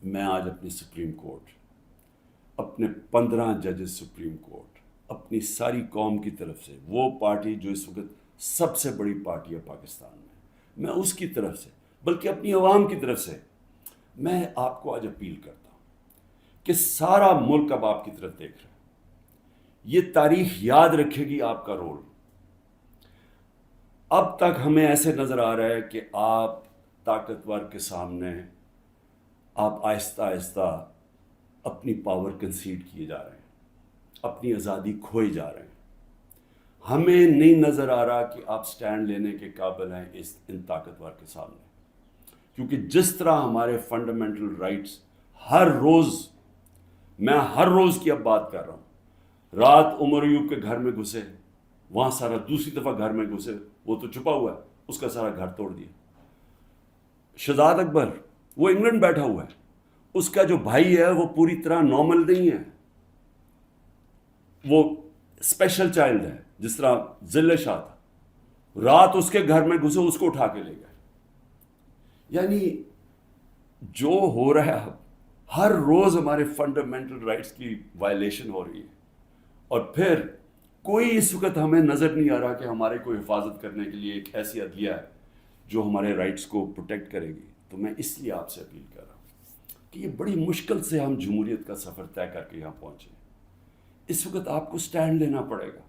میں آج اپنی سپریم کورٹ، اپنے 15 ججز سپریم کورٹ، اپنی ساری قوم کی طرف سے، وہ پارٹی جو اس وقت سب سے بڑی پارٹی ہے پاکستان میں اس کی طرف سے، بلکہ اپنی عوام کی طرف سے میں آپ کو آج اپیل کرتا ہوں کہ سارا ملک اب آپ کی طرف دیکھ رہا ہے۔ یہ تاریخ یاد رکھے گی آپ کا رول۔ اب تک ہمیں ایسے نظر آ رہا ہے کہ آپ طاقتور کے سامنے آپ آہستہ آہستہ اپنی پاور کنسیڈ کیے جا رہے ہیں، اپنی آزادی کھوئے جا رہے ہیں۔ ہمیں نہیں نظر آ رہا کہ آپ سٹینڈ لینے کے قابل ہیں ان طاقتور کے سامنے، کیونکہ جس طرح ہمارے فنڈامنٹل رائٹس ہر روز، میں ہر روز کی اب بات کر رہا ہوں، رات عمر ایوب کے گھر میں گھسے، وہاں سارا دوسری دفعہ گھر میں گھسے، وہ تو چھپا ہوا ہے، اس کا سارا گھر توڑ دیا۔ شہزاد اکبر وہ انگلینڈ بیٹھا ہوا ہے، اس کا جو بھائی ہے وہ پوری طرح نارمل نہیں ہے، وہ اسپیشل چائلڈ ہے، جس طرح ذل شاہ تھا، رات اس کے گھر میں گھسے، اس کو اٹھا کے لے گئے۔ یعنی جو ہو رہا ہے اب، ہر روز ہمارے فنڈامنٹل رائٹس کی وائلیشن ہو رہی ہے، اور پھر کوئی اس وقت ہمیں نظر نہیں آ رہا کہ ہمارے کو حفاظت کرنے کے لیے ایک ایسی عدلیہ ہے جو ہمارے رائٹس کو پروٹیکٹ کرے گی۔ تو میں اس لیے آپ سے اپیل کر رہا ہوں کہ یہ بڑی مشکل سے ہم جمہوریت کا سفر طے کر کے یہاں پہنچے، اس وقت آپ کو سٹینڈ لینا پڑے گا،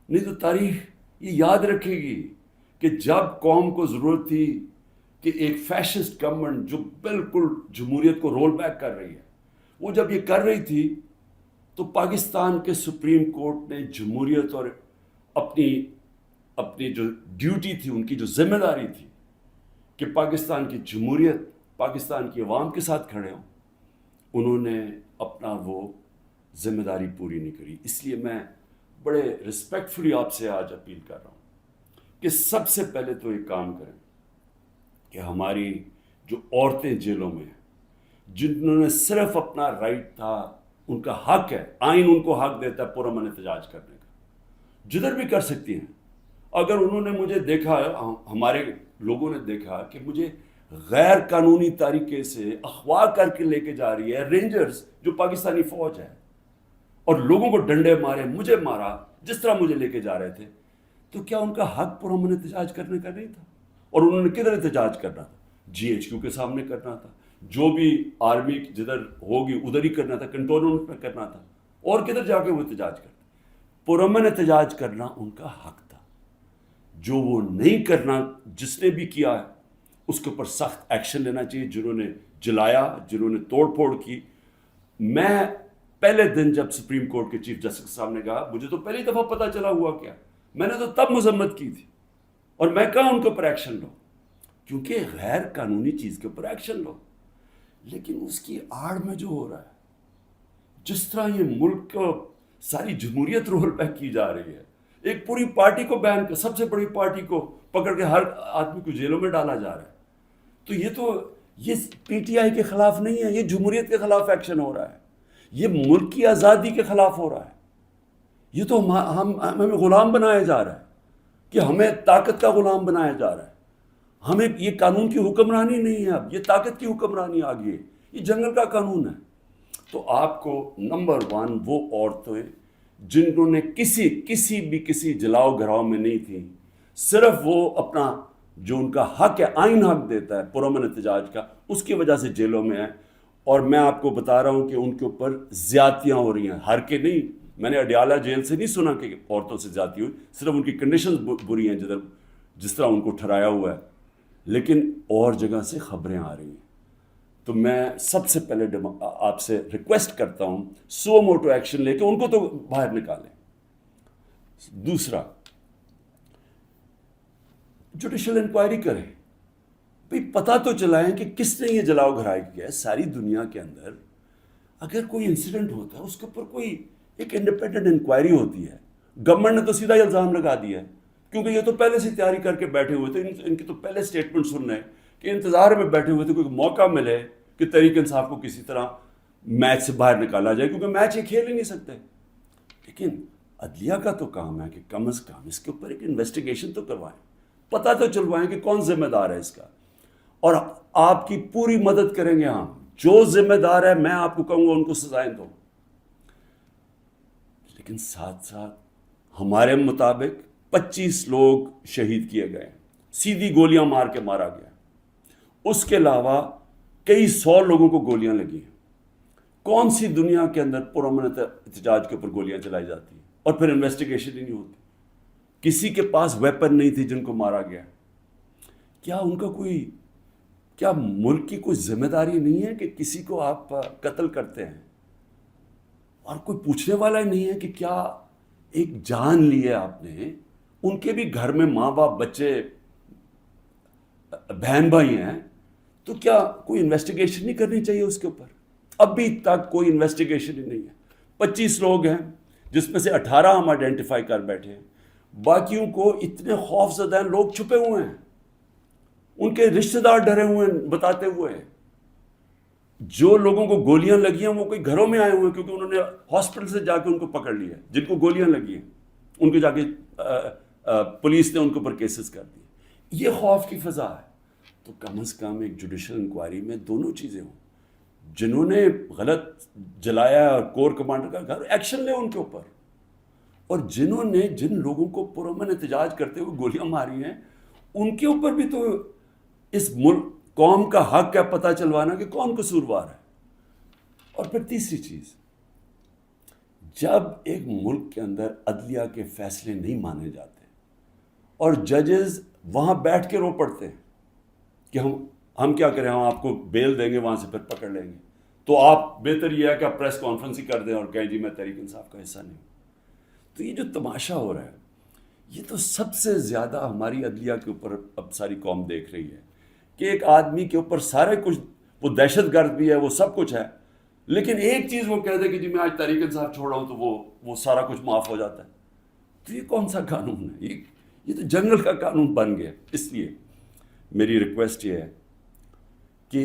نہیں تو تاریخ یہ یاد رکھے گی کہ جب قوم کو ضرورت تھی کہ ایک فیشسٹ گورنمنٹ جو بالکل جمہوریت کو رول بیک کر رہی ہے، وہ جب یہ کر رہی تھی تو پاکستان کے سپریم کورٹ نے جمہوریت اور اپنی جو ڈیوٹی تھی، ان کی جو ذمہ داری تھی کہ پاکستان کی جمہوریت پاکستان کی عوام کے ساتھ کھڑے ہوں، انہوں نے اپنا وہ ذمہ داری پوری نہیں کری۔ اس لیے میں بڑے رسپیکٹفلی آپ سے آج اپیل کر رہا ہوں کہ سب سے پہلے تو ایک کام کریں کہ ہماری جو عورتیں جیلوں میں ہیں، جنہوں نے صرف اپنا رائٹ تھا، ان کا حق ہے، آئین ان کو حق دیتا ہے پرامن احتجاج کرنے کا، جدھر بھی کر سکتی ہیں۔ اگر انہوں نے مجھے دیکھا، ہمارے لوگوں نے دیکھا کہ مجھے غیر قانونی طریقے سے اغوا کر کے لے کے جا رہی ہے رینجرز، جو پاکستانی فوج ہے، اور لوگوں کو ڈنڈے مارے، مجھے مارا، جس طرح مجھے لے کے جا رہے تھے، تو کیا ان کا حق پرامن احتجاج کرنے کا نہیں تھا؟ اور انہوں نے کدھر احتجاج کرنا تھا؟ GHQ کے سامنے کرنا تھا، جو بھی آرمی جدھر ہوگی ادھر ہی کرنا تھا، کنٹونمنٹ میں کرنا تھا، اور کدھر جا کے وہ احتجاج کرتے؟ پرامن احتجاج کرنا ان کا حق تھا۔ جو وہ نہیں کرنا، جس نے بھی کیا ہے اس کے اوپر سخت ایکشن لینا چاہیے، جنہوں نے جلایا، جنہوں نے توڑ پھوڑ کی۔ میں پہلے دن جب سپریم کورٹ کے چیف جسٹس کے سامنے کہا، مجھے تو پہلی دفعہ پتہ چلا ہوا کیا، میں نے تو تب مذمت کی تھی، اور میں کہا ان کے اوپر ایکشن لو، کیونکہ غیر قانونی چیز کے اوپر ایکشن لو۔ لیکن اس کی آڑ میں جو ہو رہا ہے، جس طرح یہ ملک کو ساری جمہوریت رول بیک کی جا رہی ہے، ایک پوری پارٹی کو بین کر، سب سے بڑی پارٹی کو پکڑ کے ہر آدمی کو جیلوں میں ڈالا جا رہا ہے، تو یہ PTI کے خلاف نہیں ہے، یہ جمہوریت کے خلاف ایکشن ہو رہا ہے، یہ ملک کی آزادی کے خلاف ہو رہا ہے، یہ تو ہمیں غلام بنایا جا رہا ہے، کہ ہمیں طاقت کا غلام بنایا جا رہا ہے۔ ہمیں یہ قانون کی حکمرانی نہیں ہے، اب یہ طاقت کی حکمرانی آ گئی ہے، یہ جنگل کا قانون ہے۔ تو آپ کو نمبر 1 وہ عورتیں جنہوں نے کسی جلاؤ گھراؤ میں نہیں تھیں، صرف وہ اپنا جو ان کا حق ہے، آئین حق دیتا ہے پرامن احتجاج کا، اس کی وجہ سے جیلوں میں ہیں۔ اور میں آپ کو بتا رہا ہوں کہ ان کے اوپر زیادتیاں ہو رہی ہیں، ہر کے نہیں، میں نے اڈیالہ جیل سے نہیں سنا کہ عورتوں سے زیادتی ہوئی، صرف ان کی کنڈیشنز بری ہیں جس طرح ان کو ٹھہرایا ہوا ہے، لیکن اور جگہ سے خبریں آ رہی ہیں۔ تو میں سب سے پہلے آپ سے ریکویسٹ کرتا ہوں، سو موٹو ایکشن لے کے ان کو تو باہر نکالیں۔ دوسرا، جوڈیشل انکوائری کریں، بھئی پتہ تو چلائیں کہ کس نے یہ جلاؤ گھرائی کیا ہے۔ ساری دنیا کے اندر اگر کوئی انسیڈنٹ ہوتا ہے، اس کے اوپر کوئی ایک انڈیپینڈنٹ انکوائری ہوتی ہے۔ گورنمنٹ نے تو سیدھا الزام لگا دیا ہے، کیونکہ یہ تو پہلے سے تیاری کر کے بیٹھے ہوئے تھے، ان کی تو پہلے سٹیٹمنٹ سن رہے کہ انتظار میں بیٹھے ہوئے تھے کوئی موقع ملے کہ تحریک انصاف کو کسی طرح میچ سے باہر نکالا جائے، کیونکہ میچ یہ کھیل ہی نہیں سکتے۔ لیکن عدلیہ کا تو کام ہے کہ کم از کم اس کے اوپر ایک انویسٹیگیشن تو کروائیں، پتہ تو چلوائیں کہ کون ذمہ دار ہے اس کا، اور آپ کی پوری مدد کریں گے ہم جو ذمہ دار ہے میں آپ کو کہوں گا ان کو سزائیں دو، لیکن ساتھ ساتھ ہمارے مطابق 25 لوگ شہید کیے گئے، سیدھی گولیاں مار کے مارا گیا، اس کے علاوہ کئی 100 لوگوں کو گولیاں لگی ہیں۔ کون سی دنیا کے اندر پرامن احتجاج کے اوپر گولیاں چلائی جاتی ہیں اور پھر انویسٹیگیشن ہی نہیں ہوتی؟ کسی کے پاس ویپن نہیں تھی جن کو مارا گیا۔ کیا ان کا کیا ملک کی کوئی ذمہ داری نہیں ہے کہ کسی کو آپ قتل کرتے ہیں اور کوئی پوچھنے والا ہی نہیں ہے کہ کیا ایک جان لی ہے آپ نے؟ ان کے بھی گھر میں ماں باپ، بچے، بہن بھائی ہیں، تو کیا کوئی انویسٹیگیشن نہیں کرنی چاہیے اس کے اوپر؟ ابھی تک کوئی انویسٹیگیشن ہی نہیں ہے۔ 25 لوگ ہیں جس میں سے 18 ہم آئیڈینٹیفائی کر بیٹھے ہیں، باقیوں کو اتنے خوف زدہ ہیں، لوگ چھپے ہوئے ہیں، ان کے رشتہ دار ڈرے ہوئے ہیں بتاتے ہوئے۔ جو لوگوں کو گولیاں لگی ہیں وہ کوئی گھروں میں آئے ہوئے ہیں کیونکہ انہوں نے ہاسپٹل سے جا کے ان کو پکڑ لیا ہے، جن کو گولیاں لگی ہیں ان کو جا کے پولیس نے ان کے اوپر کیسز کر دیے۔ یہ خوف کی فضا ہے۔ تو کم از کم ایک جوڈیشل انکوائری میں دونوں چیزیں ہوں، جنہوں نے غلط جلایا اور کور کمانڈر کا گھر، ایکشن لے ان کے اوپر، اور جنہوں نے جن لوگوں کو پرامن احتجاج کرتے ہوئے گولیاں ماری ہیں ان کے اوپر بھی تو اس ملک قوم کا حق ہے پتہ چلوانا کہ کون قصوروار ہے۔ اور پھر تیسری چیز، جب ایک ملک کے اندر عدلیہ کے فیصلے نہیں مانے جاتے اور ججز وہاں بیٹھ کے رو پڑتے ہیں کہ ہم کیا کریں، ہم آپ کو بیل دیں گے، وہاں سے پھر پکڑ لیں گے، تو آپ بہتر یہ ہے کہ آپ پریس کانفرنس ہی کر دیں اور کہیں جی میں تحریک انصاف کا حصہ نہیں ہوں۔ تو یہ جو تماشا ہو رہا ہے، یہ تو سب سے زیادہ ہماری عدلیہ کے اوپر اب ساری قوم دیکھ رہی ہے کہ ایک آدمی کے اوپر سارے کچھ، وہ دہشت گرد بھی ہے، وہ سب کچھ ہے، لیکن ایک چیز وہ کہہ دے کہ جی میں آج تحریک انصاف چھوڑ رہا ہوں تو وہ سارا کچھ معاف ہو جاتا ہے۔ تو یہ کون سا قانون ہے؟ یہ تو جنگل کا قانون بن گیا۔ اس لیے میری ریکویسٹ یہ ہے کہ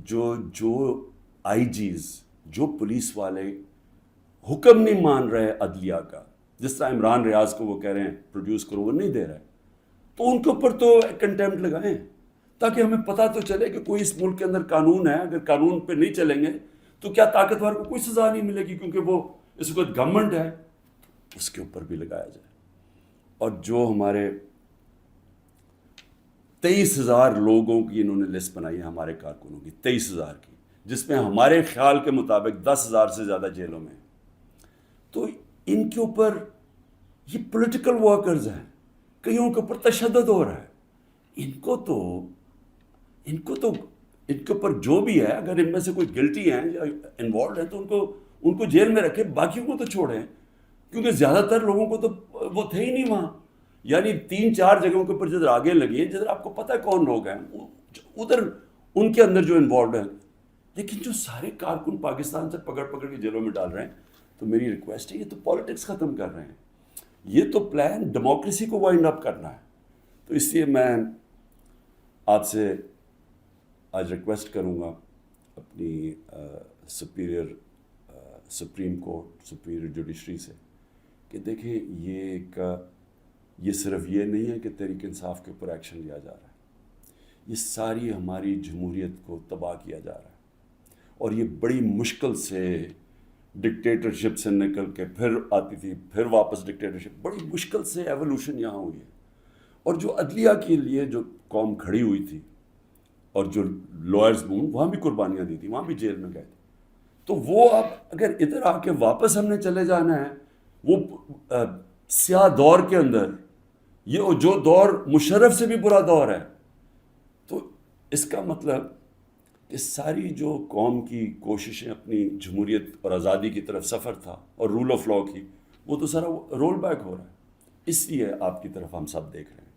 جو آئی جیز، جو پولیس والے حکم نہیں مان رہے عدلیہ کا، جس طرح عمران ریاض کو وہ کہہ رہے ہیں پروڈیوس کرو، وہ نہیں دے رہے، تو ان کے اوپر تو کنٹیمپٹ لگائیں تاکہ ہمیں پتہ تو چلے کہ کوئی اس ملک کے اندر قانون ہے۔ اگر قانون پہ نہیں چلیں گے تو کیا طاقتور کو کوئی سزا نہیں ملے گی کیونکہ وہ اس وقت گورنمنٹ ہے، اس کے اوپر بھی لگایا جائے۔ اور جو ہمارے 23,000 لوگوں کی انہوں نے لسٹ بنائی ہے ہمارے کارکنوں کی، 23,000 کی، جس میں ہمارے خیال کے مطابق 10,000 سے زیادہ جیلوں میں ہیں، تو ان کے اوپر یہ پولیٹیکل ورکرز ہیں، کئیوں کے اوپر تشدد ہو رہا ہے۔ ان کے اوپر جو بھی ہے، اگر ان میں سے کوئی گلٹی ہیں یا انوالوڈ ہیں تو ان کو جیل میں رکھیں، باقیوں کو تو چھوڑیں، کیونکہ زیادہ تر لوگوں کو تو وہ تھے ہی نہیں وہاں۔ یعنی 3-4 جگہوں کے اوپر جدھر آگے لگی ہیں، جدھر آپ کو پتہ ہے کون لوگ ہیں، ادھر ان کے اندر جو انوالوڈ ہیں، لیکن جو سارے کارکن پاکستان سے پکڑ کے جیلوں میں ڈال رہے ہیں۔ تو میری ریکویسٹ ہے، یہ تو پالیٹکس ختم کر رہے ہیں، یہ تو پلان ڈیموکریسی کو وائنڈ اپ کرنا ہے۔ تو اس لیے میں آپ سے آج ریکویسٹ کروں گا اپنی سپریم کورٹ، سپیریئر جوڈیشری سے، کہ دیکھیں یہ صرف یہ نہیں ہے کہ تحریک انصاف کے اوپر ایکشن لیا جا رہا ہے، یہ ساری ہماری جمہوریت کو تباہ کیا جا رہا ہے، اور یہ بڑی مشکل سے ڈکٹیٹرشپ سے نکل کے پھر آتی تھی، پھر واپس ڈکٹیٹرشپ، بڑی مشکل سے ایولیوشن یہاں ہوئی ہے۔ اور جو عدلیہ کے لیے جو قوم کھڑی ہوئی تھی اور جو لائرز وہاں بھی قربانیاں دی تھی، وہاں بھی جیل میں گئے تھے، تو وہ اب اگر ادھر آ کے واپس ہم نے چلے جانا ہے وہ سیاہ دور کے اندر، یہ جو دور مشرف سے بھی برا دور ہے، تو اس کا مطلب کہ ساری جو قوم کی کوششیں اپنی جمہوریت اور آزادی کی طرف سفر تھا اور رول آف لاء کی، وہ تو سارا رول بیک ہو رہا ہے۔ اس لیے آپ کی طرف ہم سب دیکھ رہے ہیں۔